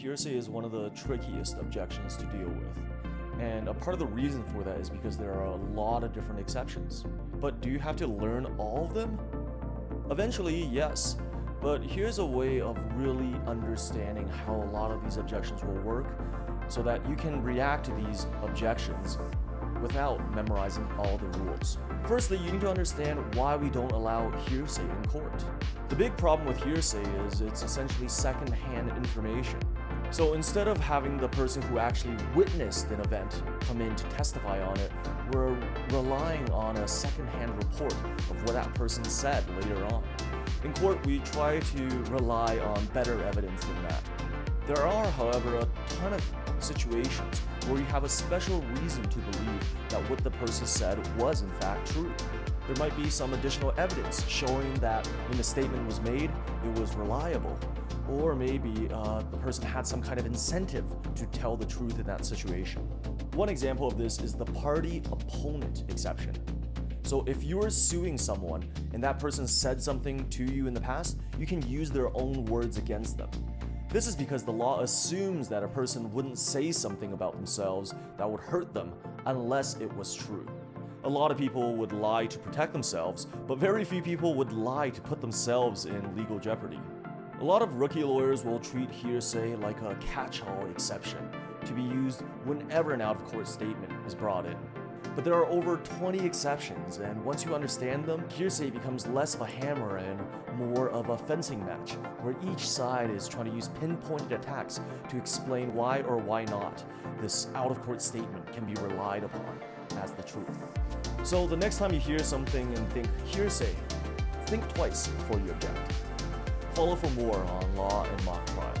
Hearsay is one of the trickiest objections to deal with. And a part of the reason for that is because there are a lot of different exceptions. But do you have to learn all of them? Eventually, yes. But here's a way of really understanding how a lot of these objections will work so that you can react to these objections without memorizing all the rules. Firstly, you need to understand why we don't allow hearsay in court. The big problem with hearsay is it's essentially second-hand information. So instead of having the person who actually witnessed an event come in to testify on it, we're relying on a second-hand report of what that person said later on. In court, we try to rely on better evidence than that. There are, however, a ton of situations where you have a special reason to believe that what the person said was in fact true. There might be some additional evidence showing that when the statement was made, it was reliable. Or maybe the person had some kind of incentive to tell the truth in that situation. One example of this is the party opponent exception. So if you are suing someone and that person said something to you in the past, you can use their own words against them. This is because the law assumes that a person wouldn't say something about themselves that would hurt them unless it was true. A lot of people would lie to protect themselves, but very few people would lie to put themselves in legal jeopardy. A lot of rookie lawyers will treat hearsay like a catch-all exception to be used whenever an out-of-court statement is brought in. But there are over 20 exceptions, and once you understand them, hearsay becomes less of a hammer and more of a fencing match, where each side is trying to use pinpointed attacks to explain why or why not this out-of-court statement can be relied upon as the truth. So the next time you hear something and think hearsay, think twice before you object. Follow for more on law and mock trial.